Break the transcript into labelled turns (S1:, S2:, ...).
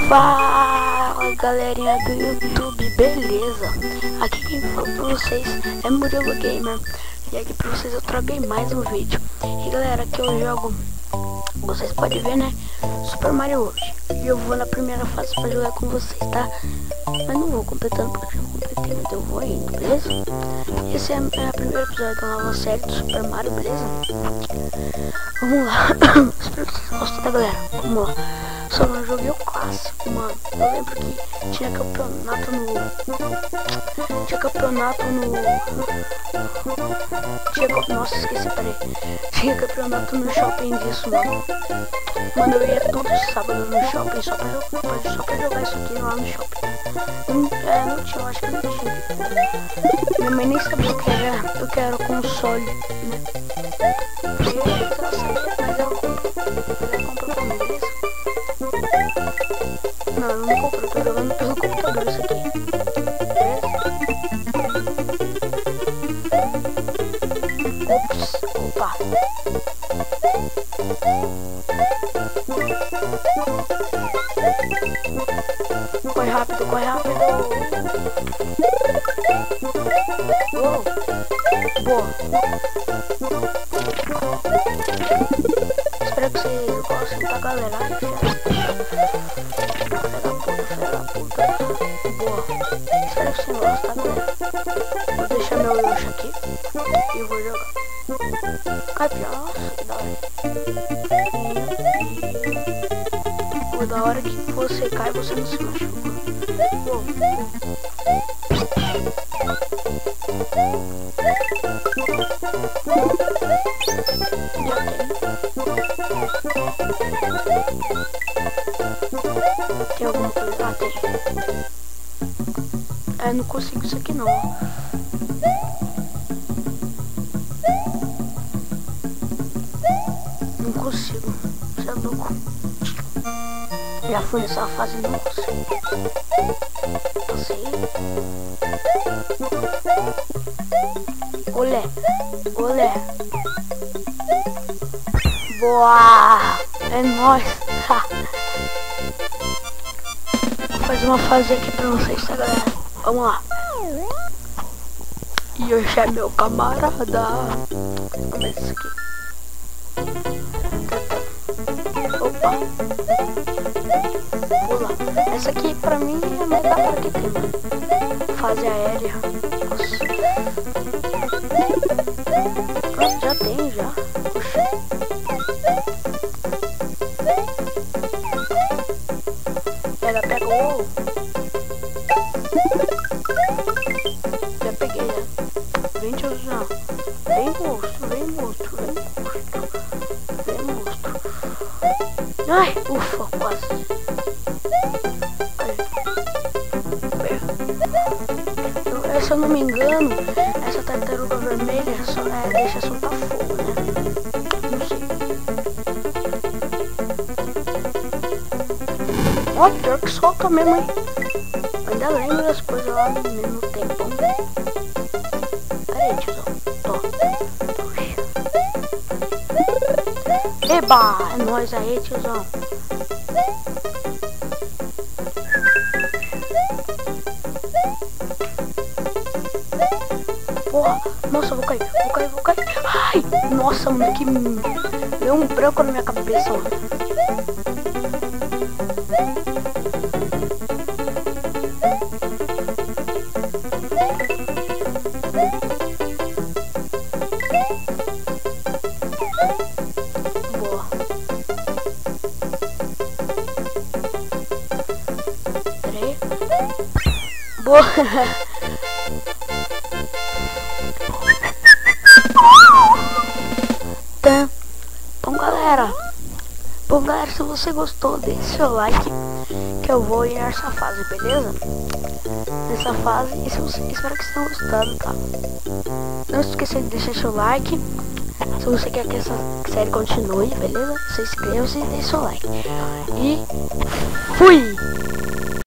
S1: Fala galerinha do YouTube, beleza? Aqui quem fala pra vocês é Murilo Gamer. E aqui pra vocês eu traguei mais um vídeo. E galera, aqui eu jogo, vocês podem ver, né, Super Mario World. E eu vou na primeira fase pra jogar com vocês, tá? Mas não vou completando porque eu não completei, mas eu vou indo, beleza? Esse é o primeiro episódio da nova série do Super Mario, beleza? Vamos lá. Espero que vocês gostem, tá galera? Vamos lá. Só não joguei o clássico, mano. Eu lembro que tinha campeonato no... Nossa, esqueci, peraí. Tinha campeonato no shopping disso, mano. Mano, eu ia todo sábado no shopping só pra jogar isso aqui lá no shopping. Não tinha, eu acho que não tinha. Minha mãe nem sabia o que era console, né? Ela sabia, mas ela comprou pra mim, beleza? Não, eu não comprei, eu tô jogando pelo computador isso aqui. Beleza? Ops, opa. Corre rápido, corre rápido. Uou. Boa. Espero que vocês gostem, tá galera? Filha da puta. Boa. Espero que vocês gostem, tá galera? Vou deixar meu Yoshi aqui e vou jogar. Nossa, que da hora. Da hora que você cai, você não se machuca. Uou. Tem alguma coisa? Ah, tem. Não consigo isso aqui não. Não consigo. Você é louco. Já fui nessa fase, não consigo. Passei. Olé. Olé. Boa. É nóis. Vou fazer uma fase aqui pra vocês, tá galera? Vamos lá. E hoje é meu camarada. Vamos ver isso aqui. Opa. Pula. Essa aqui pra mim é mais da hora que tem, mano. Fase aérea. Nossa. Já tem, já. Oxi. Pega. Oh. Já peguei, né? Vem, tiozão. Vem, monstro. Ai, ufa, quase. Se eu não me engano, essa tartaruga vermelha deixa soltar fogo, né? Não sei. Ó, pior que solta mesmo, hein? Ainda lembro das coisas lá no mesmo tempo. Peraí, tiozão. Eba! É nóis aí, tiozão. Porra, nossa, vou cair. Ai, nossa, mano, que deu um branco na minha cabeça, mano. Boa. Peraí. Boa. Bom galera, se você gostou, deixe seu like que eu vou ir nessa fase, beleza? Nessa fase, e espero que vocês tenham gostado, tá? Não se esqueça de deixar seu like. Se você quer que essa série continue, beleza? Se inscreva-se e deixe seu like. E fui!